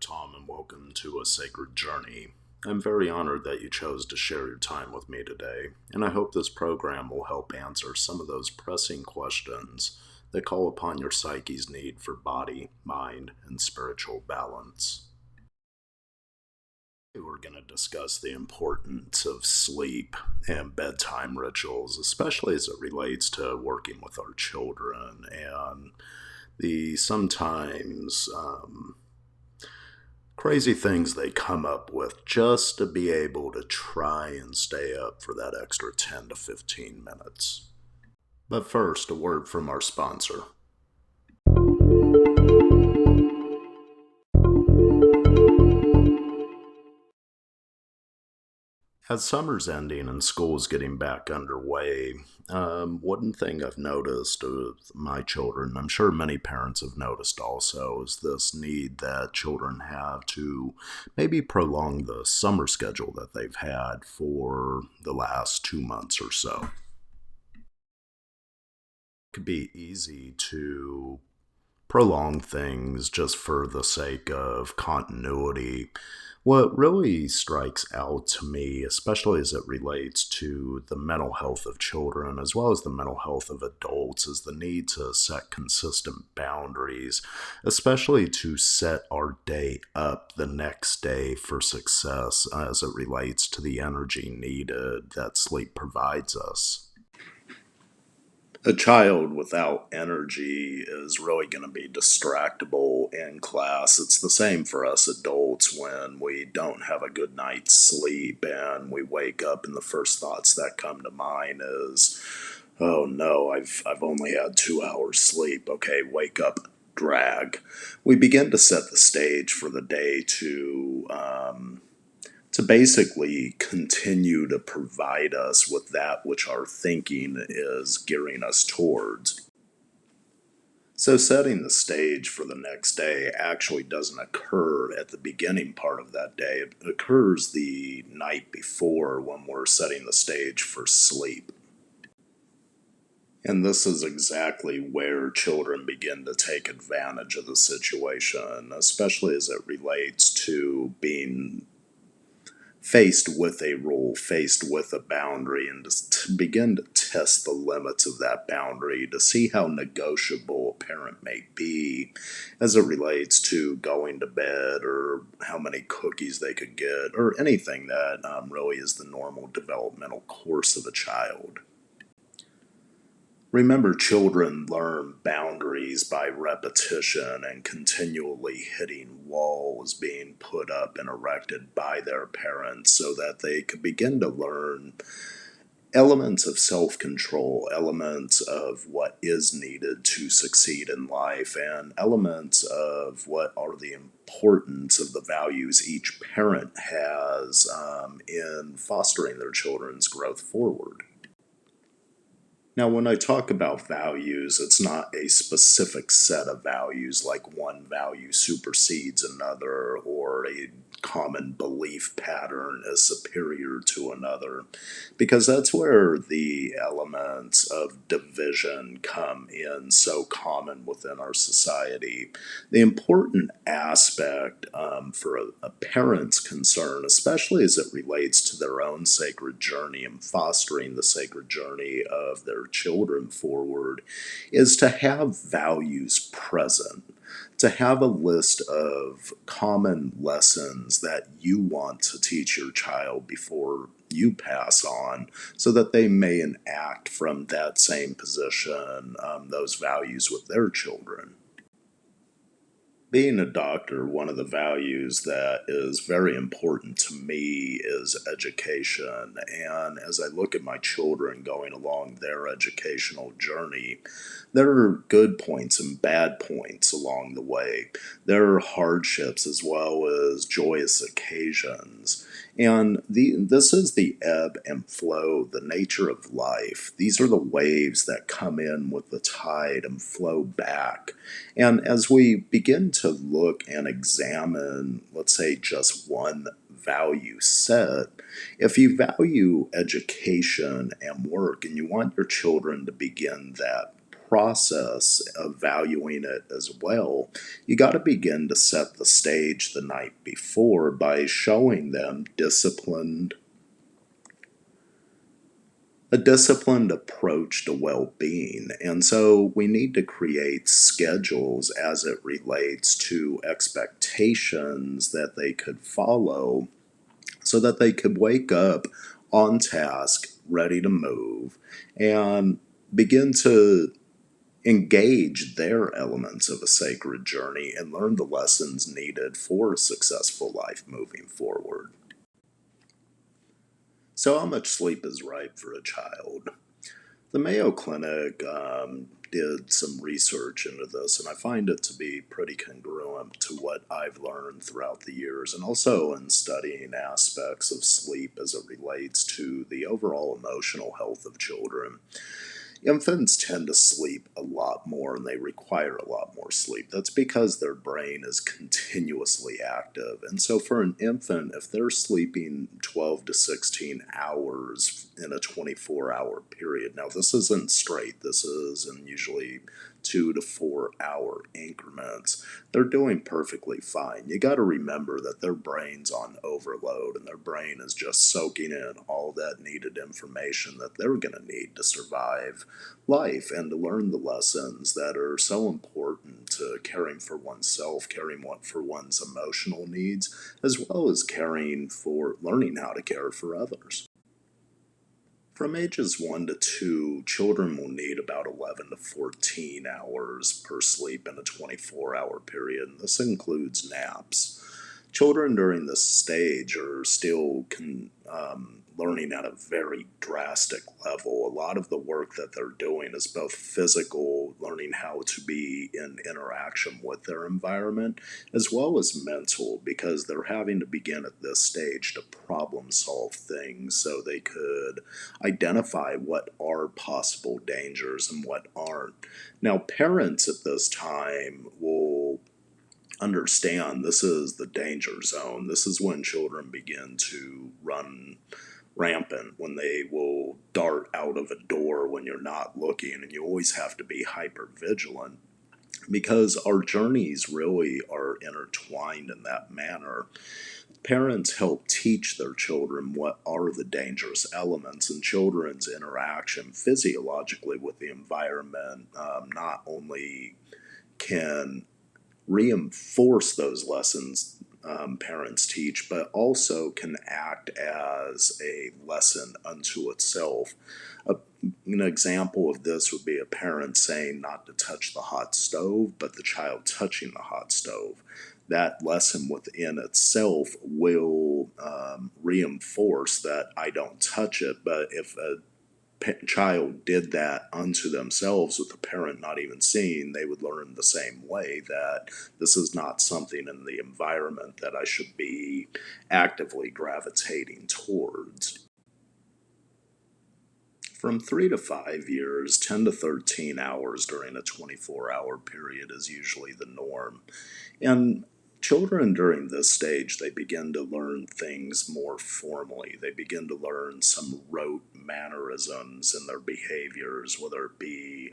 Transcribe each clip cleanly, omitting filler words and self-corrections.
Tom, and welcome to A Sacred Journey. I'm very honored that you chose to share your time with me today, and I hope this program will help answer some of those pressing questions that call upon your psyche's need for body, mind, and spiritual balance. We're going to discuss the importance of sleep and bedtime rituals, especially as it relates to working with our children and the sometimes crazy things they come up with just to be able to try and stay up for that extra 10 to 15 minutes. But first, a word from our sponsor. As summer's ending and school's getting back underway, one thing I've noticed with my children, I'm sure many parents have noticed also, is this need that children have to maybe prolong the summer schedule that they've had for the last 2 months or so. It could be easy to prolong things just for the sake of continuity. What really strikes out to me, especially as it relates to the mental health of children as well as the mental health of adults, is the need to set consistent boundaries, especially to set our day up the next day for success as it relates to the energy needed that sleep provides us. A child without energy is really going to be distractible in class. It's the same for us adults when we don't have a good night's sleep and we wake up and the first thoughts that come to mind is, oh no, I've only had 2 hours sleep. Okay, wake up, drag. We begin to set the stage for the day to basically continue to provide us with that which our thinking is gearing us towards. So, setting the stage for the next day actually doesn't occur at the beginning part of that day. It occurs the night before when we're setting the stage for sleep. And this is exactly where children begin to take advantage of the situation, especially as it relates to being faced with a rule, faced with a boundary, and to begin to test the limits of that boundary to see how negotiable a parent may be as it relates to going to bed or how many cookies they could get or anything that really is the normal developmental course of a child. Remember, children learn boundaries by repetition and continually hitting walls being put up and erected by their parents so that they could begin to learn elements of self control, elements of what is needed to succeed in life, and elements of what are the importance of the values each parent has in fostering their children's growth forward. Now, when I talk about values, it's not a specific set of values like one value supersedes another or a common belief pattern is superior to another, because that's where the elements of division come in so common within our society. The important aspect for a parent's concern, especially as it relates to their own sacred journey and fostering the sacred journey of their children forward, is to have values present, to have a list of common lessons that you want to teach your child before you pass on so that they may enact from that same position those values with their children. Being a doctor, one of the values that is very important to me is education. And as I look at my children going along their educational journey, there are good points and bad points along the way. There are hardships as well as joyous occasions. And this is the ebb and flow, the nature of life. These are the waves that come in with the tide and flow back. And as we begin to look and examine, let's say, just one value set, if you value education and work and you want your children to begin that process of valuing it as well, you got to begin to set the stage the night before by showing them a disciplined approach to well-being. And so we need to create schedules as it relates to expectations that they could follow so that they could wake up on task, ready to move, and begin to engage their elements of a sacred journey and learn the lessons needed for a successful life moving forward. So, how much sleep is right for a child? The Mayo Clinic did some research into this, and I find it to be pretty congruent to what I've learned throughout the years, and also in studying aspects of sleep as it relates to the overall emotional health of children. Infants tend to sleep a lot more and they require a lot more sleep. That's because their brain is continuously active. And so, for an infant, if they're sleeping 12 to 16 hours in a 24-hour period, now this isn't straight, this is in usually 2 to 4 hour increments, they're doing perfectly fine. You got to remember that their brain's on overload and their brain is just soaking in all that needed information that they're going to need to survive life and to learn the lessons that are so important to caring for oneself, caring for one's emotional needs, as well as caring for learning how to care for others. From ages 1 to 2, children will need about 11 to 14 hours per sleep in a 24-hour period. And this includes naps. Children during this stage are still learning at a very drastic level. A lot of the work that they're doing is both physical, learning how to be in interaction with their environment, as well as mental, because they're having to begin at this stage to problem solve things so they could identify what are possible dangers and what aren't. Now, parents at this time will understand this is the danger zone. This is when children begin to run rampant, when they will dart out of a door when you're not looking, and you always have to be hyper vigilant because our journeys really are intertwined in that manner. Parents help teach their children what are the dangerous elements, and children's interaction physiologically with the environment not only can reinforce those lessons parents teach, but also can act as a lesson unto itself. An example of this would be a parent saying not to touch the hot stove, but the child touching the hot stove. That lesson within itself will reinforce that I don't touch it, but if a child did that unto themselves with the parent not even seeing, they would learn the same way that this is not something in the environment that I should be actively gravitating towards. From 3 to 5 years, 10 to 13 hours during a 24-hour period is usually the norm. And children during this stage, they begin to learn things more formally. They begin to learn some rote mannerisms in their behaviors, whether it be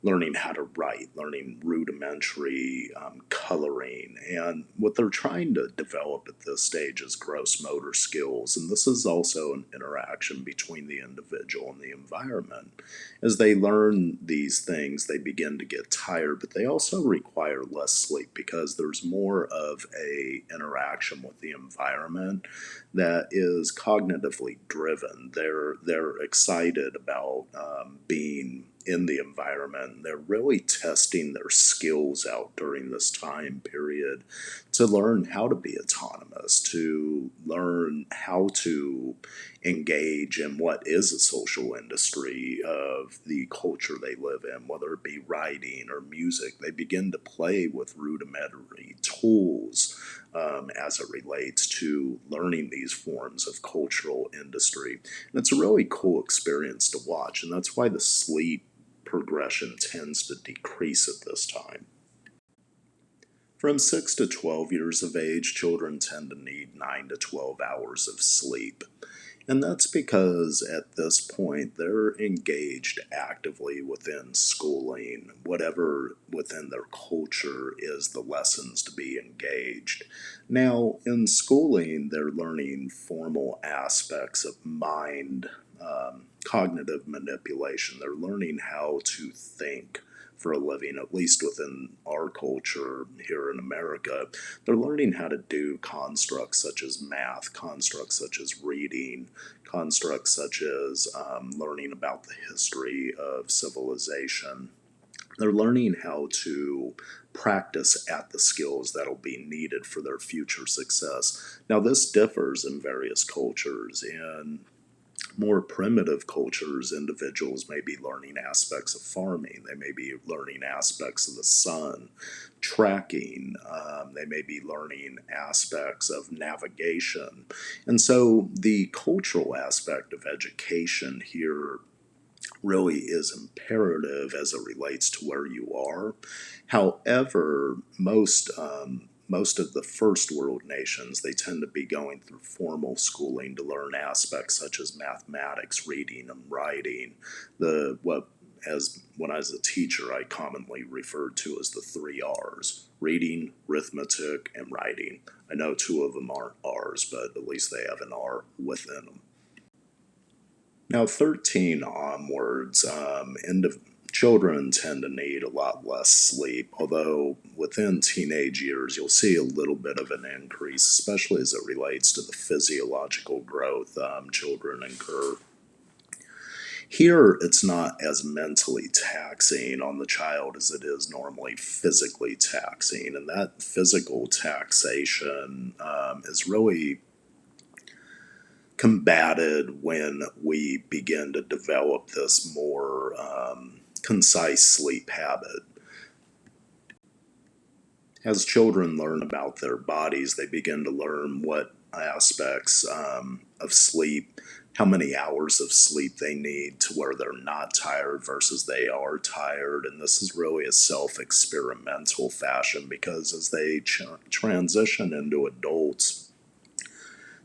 learning how to write, learning rudimentary coloring. And what they're trying to develop at this stage is gross motor skills. And this is also an interaction between the individual and the environment. As they learn these things, they begin to get tired, but they also require less sleep because there's more of a interaction with the environment that is cognitively driven. They're excited about being in the environment. They're really testing their skills out during this time period to learn how to be autonomous, to learn how to engage in what is a social industry of the culture they live in, whether it be writing or music. They begin to play with rudimentary tools as it relates to learning these forms of cultural industry. And it's a really cool experience to watch, and that's why the sleep progression tends to decrease at this time. From 6 to 12 years of age, children tend to need 9 to 12 hours of sleep. And that's because at this point they're engaged actively within schooling, whatever within their culture is the lessons to be engaged. Now, in schooling, they're learning formal aspects of mind, cognitive manipulation. They're learning how to think for a living, at least within our culture here in America. They're learning how to do constructs such as math, constructs such as reading, constructs such as learning about the history of civilization. They're learning how to practice at the skills that'll be needed for their future success. Now, this differs in various cultures. In more primitive cultures, individuals may be learning aspects of farming. They may be learning aspects of the sun, tracking. They may be learning aspects of navigation. And so the cultural aspect of education here really is imperative as it relates to where you are. However, most of the first world nations, they tend to be going through formal schooling to learn aspects such as mathematics, reading and writing, the what as when I was a teacher I commonly referred to as the three R's: reading, arithmetic, and writing. I know two of them aren't R's, but at least they have an R within them. Now, 13 onwards, children tend to need a lot less sleep, although within teenage years, you'll see a little bit of an increase, especially as it relates to the physiological growth children incur. Here, it's not as mentally taxing on the child as it is normally physically taxing, and that physical taxation is really combated when we begin to develop this more concise sleep habit. As children learn about their bodies, they begin to learn what aspects of sleep, how many hours of sleep they need to where they're not tired versus they are tired. And this is really a self experimental fashion because as they transition into adults,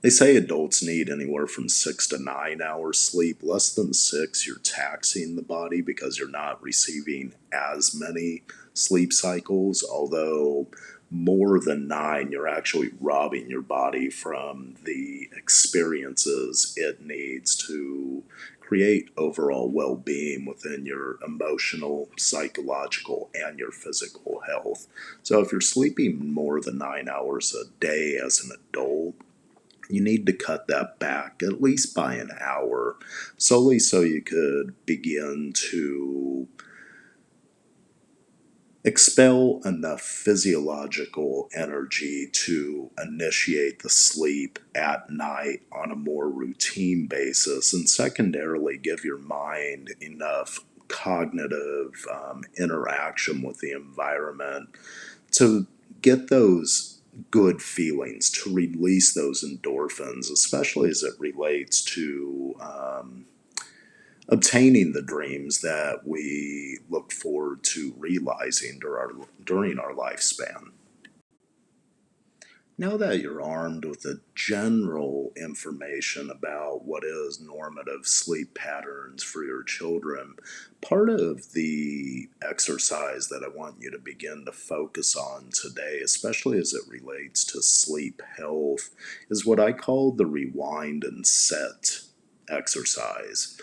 they say adults need anywhere from 6 to 9 hours sleep. Less than six, you're taxing the body because you're not receiving as many sleep cycles. Although more than nine, you're actually robbing your body from the experiences it needs to create overall well being within your emotional, psychological, and your physical health. So if you're sleeping more than 9 hours a day as an adult, you need to cut that back at least by an hour, solely so you could begin to expel enough physiological energy to initiate the sleep at night on a more routine basis, and secondarily, give your mind enough cognitive interaction with the environment to get those good feelings, to release those endorphins, especially as it relates to obtaining the dreams that we look forward to realizing during our lifespan. Now that you're armed with the general information about what is normative sleep patterns for your children, part of the exercise that I want you to begin to focus on today, especially as it relates to sleep health, is what I call the rewind and set exercise.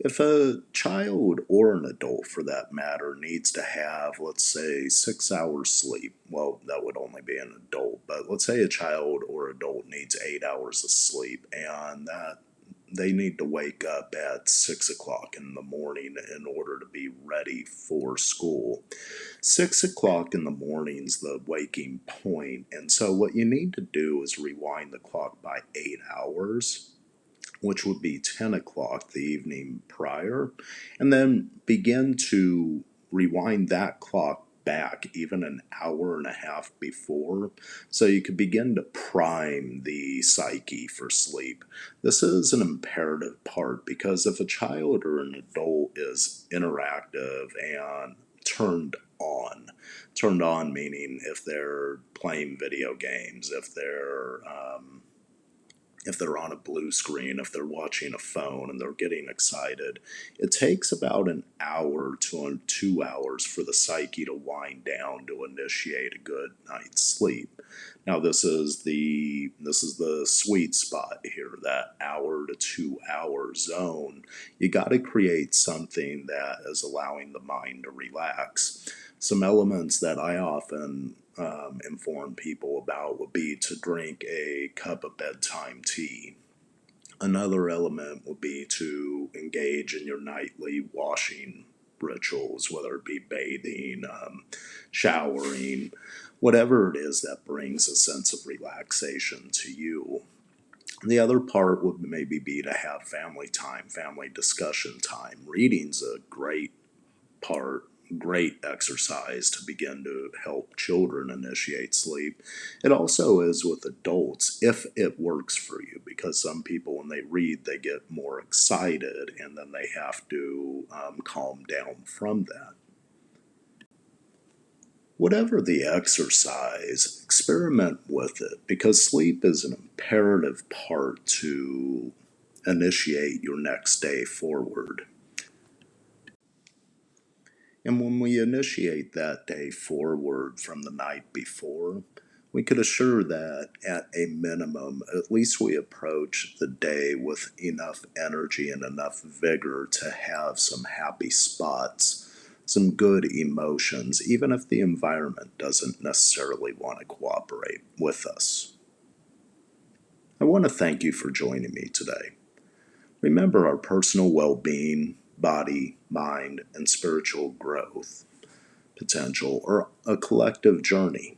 If a child or an adult for that matter needs to have, let's say, 6 hours sleep, well, that would only be an adult, but let's say a child or adult needs 8 hours of sleep and that they need to wake up at 6 o'clock in the morning in order to be ready for school. 6 o'clock in the morning is the waking point, and so what you need to do is rewind the clock by 8 hours, which would be 10 o'clock the evening prior, and then begin to rewind that clock back even an hour and a half before, so you could begin to prime the psyche for sleep. This is an imperative part because if a child or an adult is interactive and turned on. Turned on meaning if they're playing video games, if they're on a blue screen, if they're watching a phone and they're getting excited. It takes about an hour to 2 hours for the psyche to wind down to initiate a good night's sleep. Now this is the sweet spot here, that hour to 2 hour zone. You got to create something that is allowing the mind to relax. Some elements that I often inform people about would be to drink a cup of bedtime tea. Another element would be to engage in your nightly washing rituals, whether it be bathing, showering, whatever it is that brings a sense of relaxation to you. The other part would maybe be to have family time, family discussion time. Reading's a part, great exercise to begin to help children initiate sleep. It also is with adults if it works for you, because some people, when they read, they get more excited and then they have to calm down from that. Whatever the exercise, experiment with it, because sleep is an imperative part to initiate your next day forward. And when we initiate that day forward from the night before, we could assure that at a minimum, at least we approach the day with enough energy and enough vigor to have some happy spots, some good emotions, even if the environment doesn't necessarily want to cooperate with us. I want to thank you for joining me today. Remember, our personal well-being, body, mind, and spiritual growth potential are a collective journey.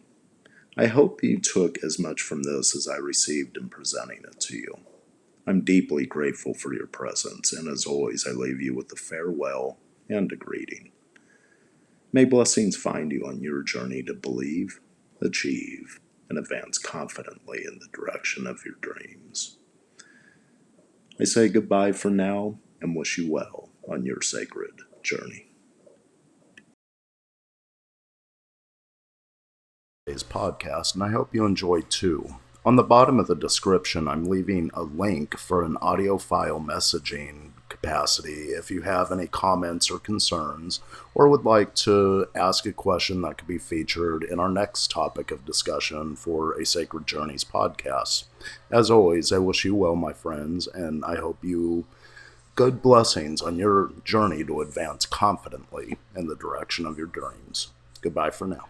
I hope you took as much from this as I received in presenting it to you. I'm deeply grateful for your presence, and as always, I leave you with a farewell and a greeting. May blessings find you on your journey to believe, achieve, and advance confidently in the direction of your dreams. I say goodbye for now and wish you well on your sacred journey. Today's podcast, and I hope you enjoyed too. On the bottom of the description, I'm leaving a link for an audio file messaging capacity if you have any comments or concerns, or would like to ask a question that could be featured in our next topic of discussion for a Sacred Journeys podcast. As always, I wish you well, my friends, and I hope you good blessings on your journey to advance confidently in the direction of your dreams. Goodbye for now.